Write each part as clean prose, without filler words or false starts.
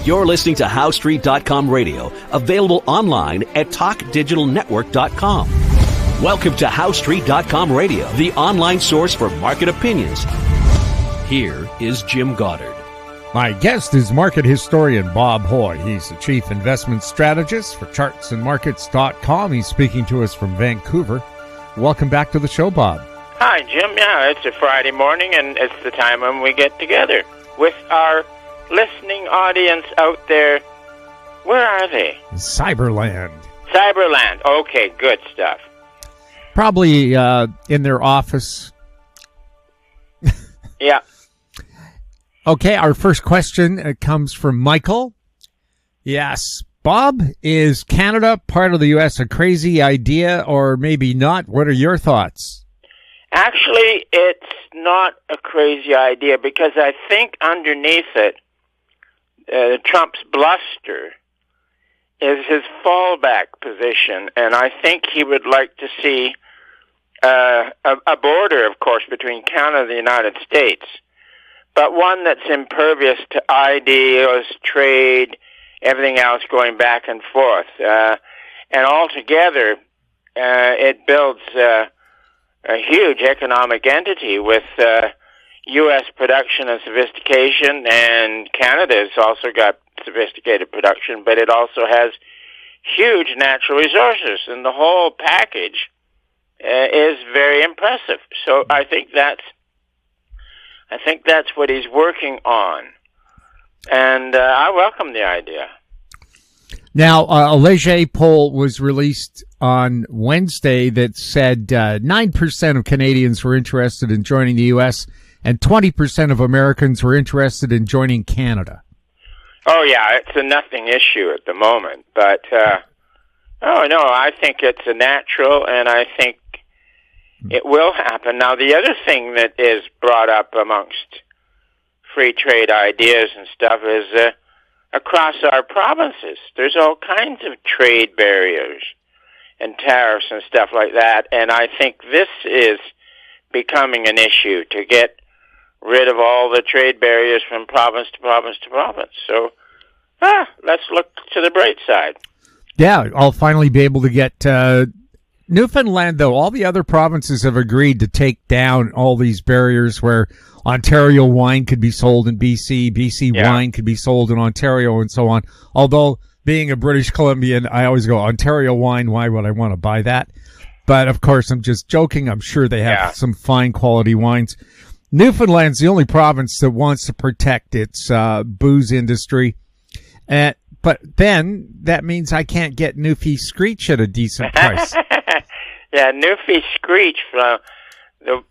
You're listening to HowStreet.com radio, available online at TalkDigitalNetwork.com. Welcome to HowStreet.com radio, the online source for market opinions. Here is Jim Goddard. My guest is market historian Bob Hoye. He's the chief investment strategist for chartsandmarkets.com. He's speaking to us from Vancouver. Welcome back to the show, Bob. Hi, Jim. Yeah, it's a Friday morning, and it's the time when we get together with our listening audience out there. Where are they? Cyberland. Cyberland. Okay, good stuff. Probably in their office. Yeah. Okay, our first question comes from Michael. Yes, Bob, is Canada part of the U.S. a crazy idea or maybe not? What are your thoughts? Actually, it's not a crazy idea because I think underneath it, Trump's bluster is his fallback position, and I think he would like to see a border, of course, between Canada and the United States, but one that's impervious to ideas, trade, everything else going back and forth. And altogether, it builds a huge economic entity with U.S. production and sophistication, and Canada's also got sophisticated production, but it also has huge natural resources, and the whole package is very impressive. So I think that's what he's working on, and I welcome the idea. Now, a Leger poll was released on Wednesday that said 9% of Canadians were interested in joining the U.S. and 20% of Americans were interested in joining Canada. Oh, yeah, it's a nothing issue at the moment, but I think it's a natural, and I think it will happen. Now, the other thing that is brought up amongst free trade ideas and stuff is across our provinces, there's all kinds of trade barriers and tariffs and stuff like that, and I think this is becoming an issue to get rid of all the trade barriers from province to province to province. So, let's look to the bright side. Yeah, I'll finally be able to get Newfoundland, though. All the other provinces have agreed to take down all these barriers where Ontario wine could be sold in BC, BC wine could be sold in Ontario, and so on. Although, being a British Columbian, I always go, Ontario wine, why would I want to buy that? But, of course, I'm just joking. I'm sure they have some fine quality wines. Newfoundland's the only province that wants to protect its booze industry. But then that means I can't get Newfie Screech at a decent price. Yeah, Newfie Screech from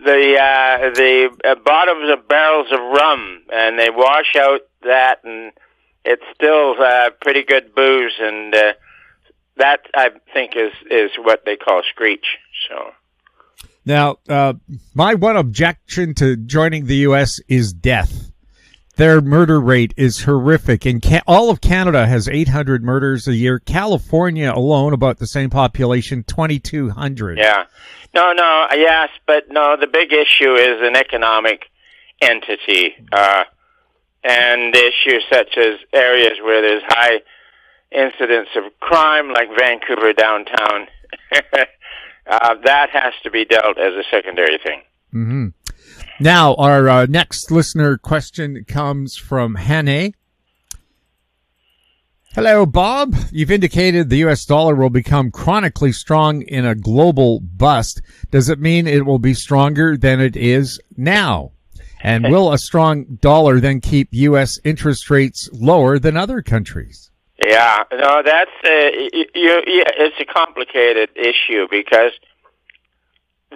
the bottoms of barrels of rum, and they wash out that, and it's still pretty good booze, and that I think is what they call Screech. So. Now, my one objection to joining the U.S. is death. Their murder rate is horrific. And all of Canada has 800 murders a year. California alone, about the same population, 2,200. Yeah. Yes, but no, the big issue is an economic entity. And issues such as areas where there's high incidence of crime, like Vancouver downtown, that has to be dealt as a secondary thing. Mm-hmm. Now, our next listener question comes from Hannah. Hello, Bob. You've indicated the U.S. dollar will become chronically strong in a global bust. Does it mean it will be stronger than it is now? And will a strong dollar then keep U.S. interest rates lower than other countries? Yeah, no, that's it's a complicated issue because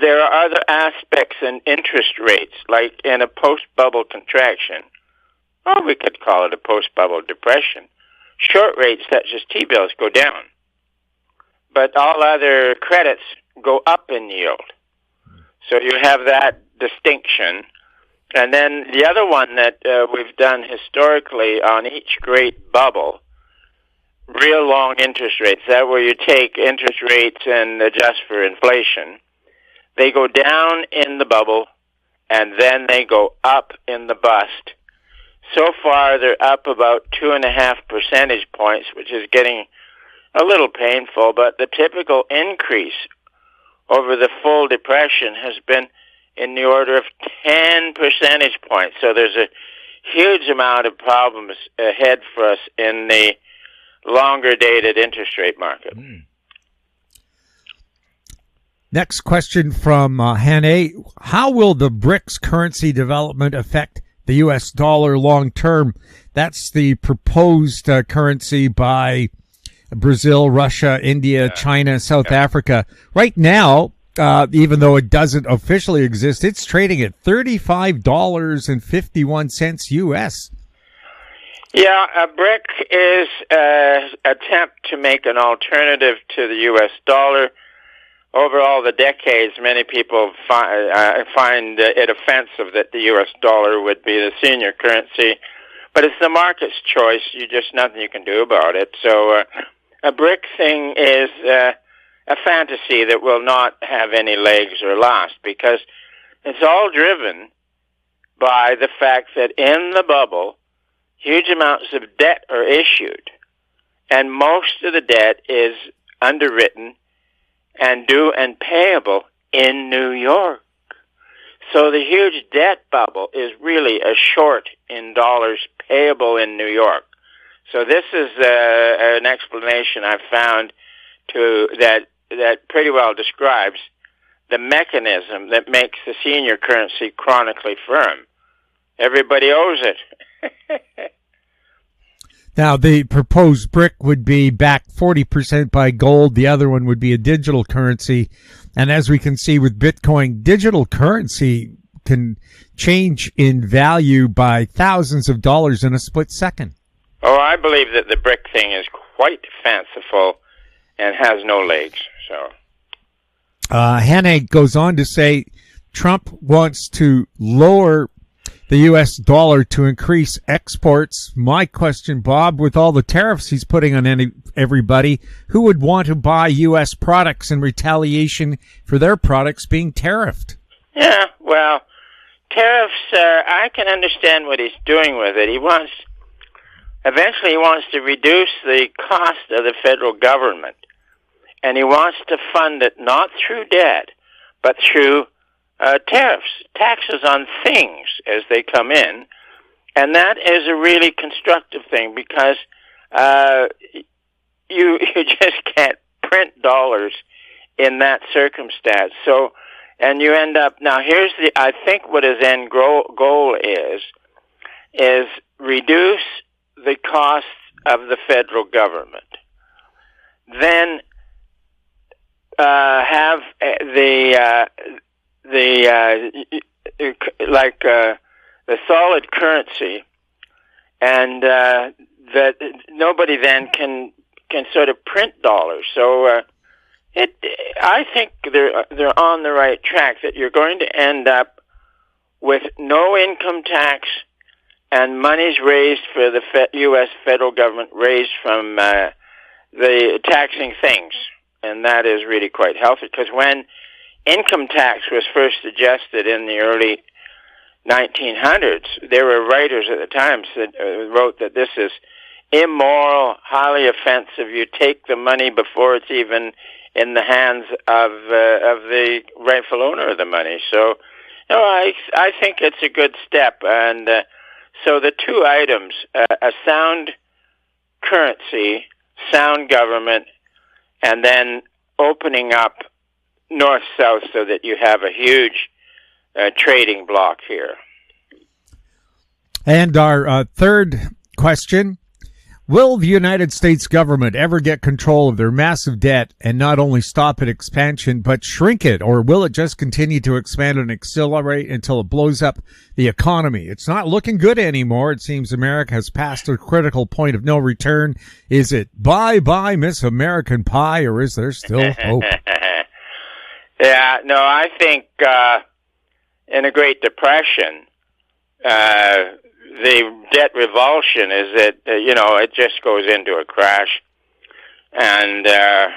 there are other aspects in interest rates, like in a post-bubble contraction, or we could call it a post-bubble depression. Short rates such as T-bills go down, but all other credits go up in yield. So you have that distinction. And then the other one that we've done historically on each great bubble, real long interest rates, that where you take interest rates and adjust for inflation. They go down in the bubble, and then they go up in the bust. So far, they're up about 2.5 percentage points, which is getting a little painful, but the typical increase over the full depression has been in the order of 10 percentage points. So there's a huge amount of problems ahead for us in the longer-dated interest rate market. Next question from Hoye. How will the BRICS currency development affect the U.S. dollar long term? That's the proposed currency by Brazil, Russia, India, China, South Africa. Right now, even though it doesn't officially exist, it's trading at $35.51 U.S. Yeah, a BRIC is an attempt to make an alternative to the U.S. dollar. Over all the decades, many people find it offensive that the U.S. dollar would be the senior currency, but it's the market's choice. Nothing you can do about it. So a BRIC thing is a fantasy that will not have any legs or last, because it's all driven by the fact that in the bubble, huge amounts of debt are issued, and most of the debt is underwritten and due and payable in New York. So the huge debt bubble is really a short in dollars payable in New York. So this is an explanation I've found that pretty well describes the mechanism that makes the senior currency chronically firm. Everybody owes it. Now, the proposed BRIC would be backed 40% by gold. The other one would be a digital currency. And as we can see with Bitcoin, digital currency can change in value by thousands of dollars in a split second. Oh, I believe that the BRIC thing is quite fanciful and has no legs. So, Hoye goes on to say Trump wants to lower the U.S. dollar to increase exports. My question, Bob, with all the tariffs he's putting on everybody, who would want to buy U.S. products in retaliation for their products being tariffed? Yeah, well, tariffs, I can understand what he's doing with it. Eventually he wants to reduce the cost of the federal government, and he wants to fund it not through debt, but through tariffs, taxes on things as they come in, and that is a really constructive thing, because you just can't print dollars in that circumstance. So, and you end up now. I think what his end goal is reduce the cost of the federal government, then have the solid currency, and that nobody then can sort of print dollars. So I think they're on the right track, that you're going to end up with no income tax, and monies raised for the U.S. federal government raised from the taxing things, and that is really quite healthy, because when income tax was first suggested in the early 1900s, there were writers at the time that wrote that this is immoral, highly offensive. You take the money before it's even in the hands of the rightful owner of the money. So, I think it's a good step. And so the two items, a sound currency, sound government, and then opening up north-south so that you have a huge trading block here. And our third question, will the United States government ever get control of their massive debt and not only stop its expansion, but shrink it? Or will it just continue to expand and accelerate until it blows up the economy? It's not looking good anymore. It seems America has passed a critical point of no return. Is it bye-bye Miss American Pie, or is there still hope? Yeah, no, I think in the Great Depression, the debt revulsion is that, it just goes into a crash. And a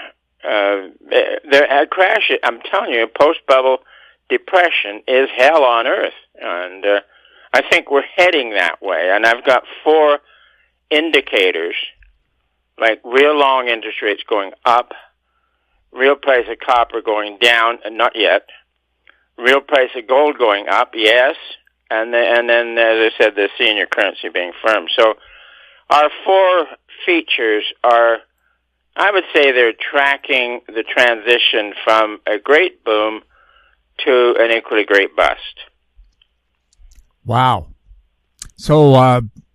crash, I'm telling you, post-bubble depression is hell on earth. And I think we're heading that way, and I've got 4 indicators, like real long interest rates going up, real price of copper going down, and not yet, real price of gold going up, yes, and then, as I said, the senior currency being firm. So our 4 features are, I would say they're tracking the transition from a great boom to an equally great bust. Wow. So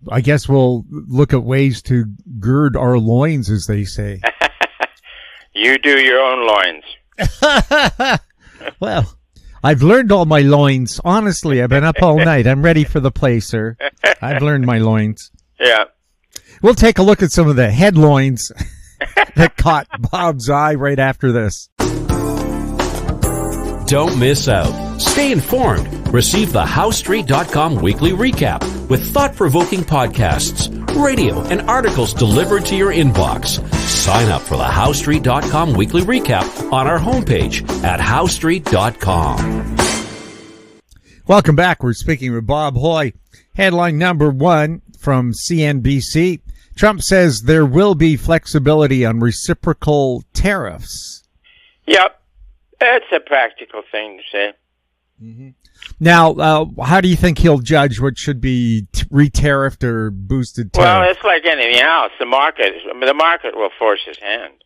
I guess we'll look at ways to gird our loins, as they say. You do your own loins. Well, I've learned all my loins. Honestly, I've been up all night. I'm ready for the play, sir. I've learned my loins. Yeah. We'll take a look at some of the headlines that caught Bob's eye right after this. Don't miss out. Stay informed. Receive the HowStreet.com weekly recap with thought-provoking podcasts, radio, and articles delivered to your inbox. Sign up for the HowStreet.com weekly recap on our homepage at HowStreet.com. Welcome back. We're speaking with Bob Hoye. Headline number 1 from CNBC. Trump says there will be flexibility on reciprocal tariffs. Yep. That's a practical thing to say. Mm-hmm. Now, how do you think he'll judge what should be re-tariffed or boosted tariff? Well, it's like anything else. The market will force his hand.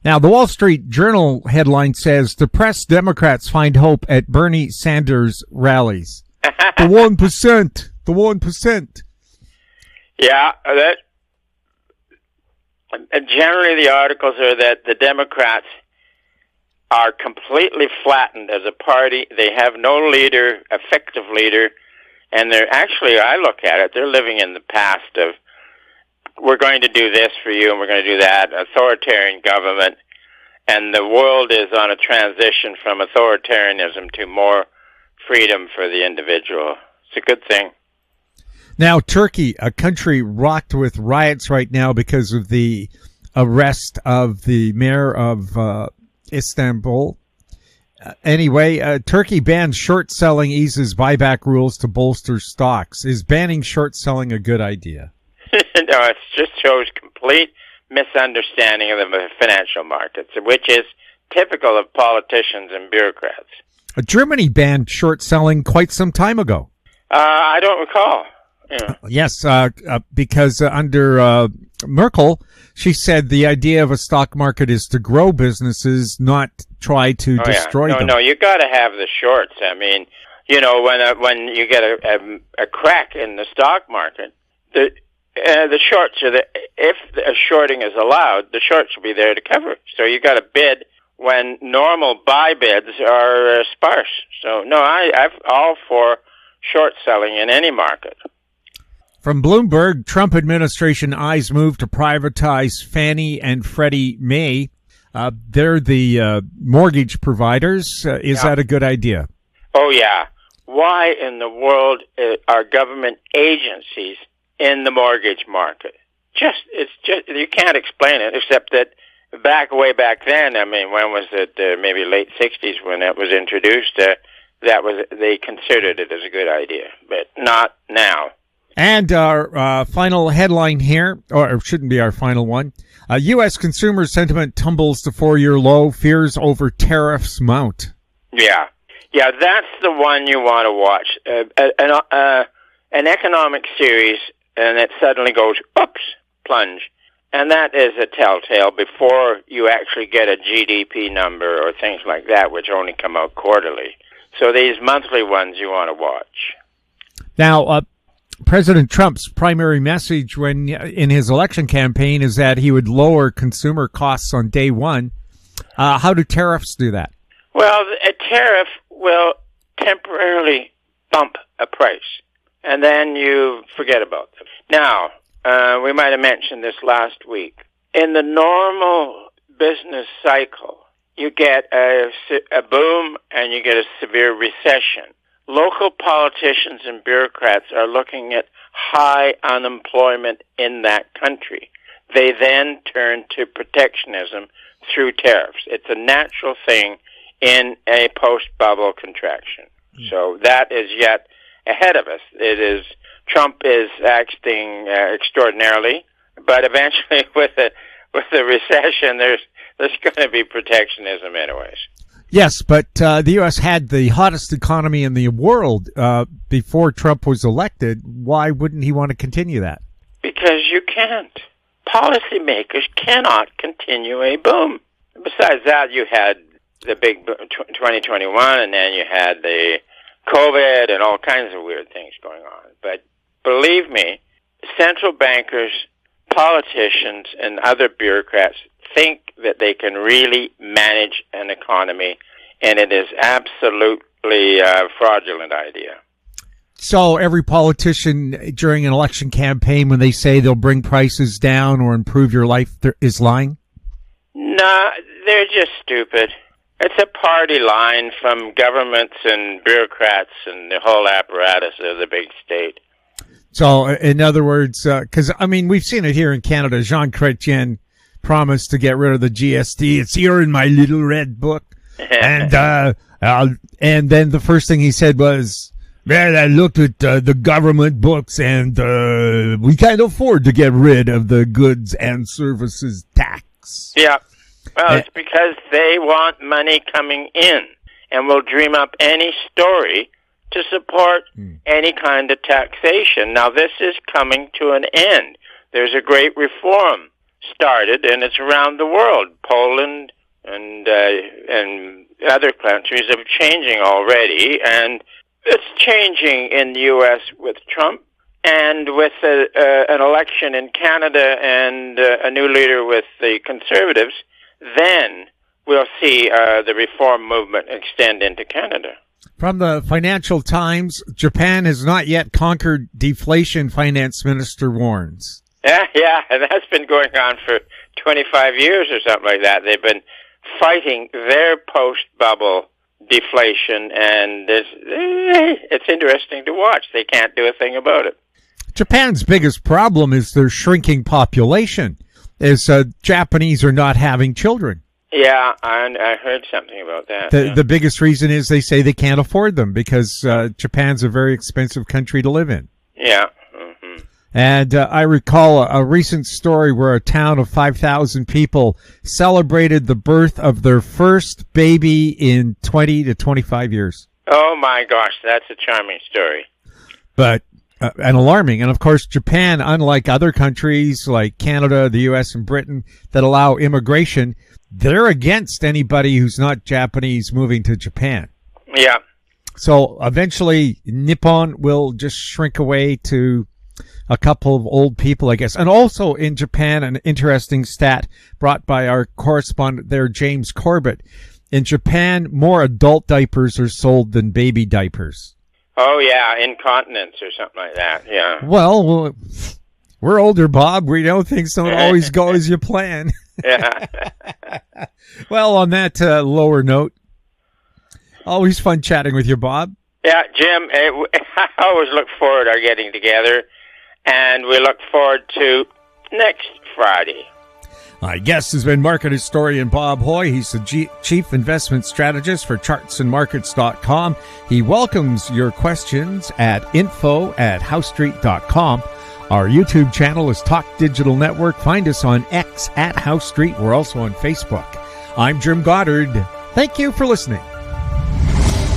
Now, the Wall Street Journal headline says, depressed Democrats find hope at Bernie Sanders rallies. The 1%. The 1%. Yeah, generally the articles are that the Democrats are completely flattened as a party. They have no leader, effective leader, and they're actually, I look at it, they're living in the past of, we're going to do this for you and we're going to do that, authoritarian government, and the world is on a transition from authoritarianism to more freedom for the individual. It's a good thing. Now, Turkey, a country rocked with riots right now because of the arrest of the mayor of Istanbul. Anyway, Turkey bans short selling, eases buyback rules to bolster stocks. Is banning short selling a good idea? No, it just shows complete misunderstanding of the financial markets, which is typical of politicians and bureaucrats. Germany banned short selling quite some time ago. I don't recall. Yeah. Yes, because under Merkel, she said the idea of a stock market is to grow businesses, not try to destroy them. No, you got to have the shorts. I mean, when you get a crack in the stock market, the shorts are if a shorting is allowed, the shorts will be there to cover. So you got to bid when normal buy bids are sparse. So no, I'm all for short selling in any market. From Bloomberg, Trump administration eyes move to privatize Fannie and Freddie Mae. They're the mortgage providers. Is that a good idea? Oh, yeah. Why in the world are government agencies in the mortgage market? It's just you can't explain it, except that way back then, I mean, when was it? Maybe late 60s when it was introduced, they considered it as a good idea, but not now. And our final headline here, or it shouldn't be our final one, U.S. consumer sentiment tumbles to 4-year low, fears over tariffs mount. Yeah, that's the one you want to watch. An economic series, and it suddenly goes, oops, plunge. And that is a telltale before you actually get a GDP number or things like that, which only come out quarterly. So these monthly ones you want to watch. Now, President Trump's primary message in his election campaign is that he would lower consumer costs on day one. How do tariffs do that? Well, a tariff will temporarily bump a price, and then you forget about them. Now, we might have mentioned this last week. In the normal business cycle, you get a boom and you get a severe recession. Local politicians and bureaucrats are looking at high unemployment in that country. They then turn to protectionism through tariffs. It's a natural thing in a post-bubble contraction. So that is yet ahead of us. Trump is acting extraordinarily, but eventually with a recession, there's going to be protectionism anyways. Yes, but the U.S. had the hottest economy in the world before Trump was elected. Why wouldn't he want to continue that? Because you can't. Policymakers cannot continue a boom. Besides that, you had the big 2021, and then you had the COVID and all kinds of weird things going on. But believe me, central bankers, politicians, and other bureaucrats think that they can really manage an economy, and it is absolutely a fraudulent idea. So every politician during an election campaign, when they say they'll bring prices down or improve your life, is lying? No, they're just stupid. It's a party line from governments and bureaucrats and the whole apparatus of the big state. So, in other words, because, we've seen it here in Canada. Jean Chrétien promised to get rid of the GST. It's here in my little red book. And then the first thing he said was, well, I looked at the government books, and we can't afford to get rid of the goods and services tax. Yeah. Well, it's because they want money coming in and will dream up any story to support any kind of taxation. Now, this is coming to an end. There's a great reform started, and it's around the world. Poland and other countries are changing already, and it's changing in the U.S. with Trump and with an election in Canada and a new leader with the Conservatives. Then we'll see the reform movement extend into Canada. From the Financial Times, Japan has not yet conquered deflation, Finance Minister warns. Yeah, and that's been going on for 25 years or something like that. They've been fighting their post-bubble deflation, and it's interesting to watch. They can't do a thing about it. Japan's biggest problem is their shrinking population, as Japanese are not having children. Yeah, I heard something about that. The biggest reason is they say they can't afford them because Japan's a very expensive country to live in. Yeah. Mm-hmm. And I recall a recent story where a town of 5,000 people celebrated the birth of their first baby in 20 to 25 years. Oh, my gosh, that's a charming story. But and alarming. And, of course, Japan, unlike other countries like Canada, the U.S., and Britain that allow immigration, they're against anybody who's not Japanese moving to Japan. Yeah. So eventually Nippon will just shrink away to a couple of old people, I guess. And also in Japan, an interesting stat brought by our correspondent there, James Corbett. In Japan, more adult diapers are sold than baby diapers. Oh, yeah, incontinence or something like that, yeah. Well, we're older, Bob. We know things don't always go as you plan. Yeah. Well, on that lower note, always fun chatting with you, Bob. Yeah, Jim, I always look forward to our getting together, and we look forward to next Friday. My guest has been market historian Bob Hoye. He's the chief investment strategist for chartsandmarkets.com. He welcomes your questions at info@housestreet.com. Our YouTube channel is Talk Digital Network. Find us on X at House Street. We're also on Facebook. I'm Jim Goddard. Thank you for listening.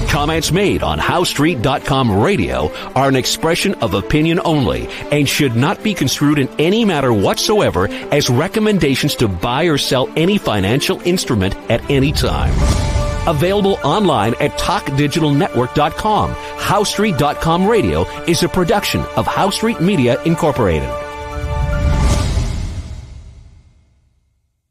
Comments made on HoweStreet.com radio are an expression of opinion only and should not be construed in any matter whatsoever as recommendations to buy or sell any financial instrument at any time. Available online at TalkDigitalNetwork.com. HoweStreet.com radio is a production of House Street Media Incorporated.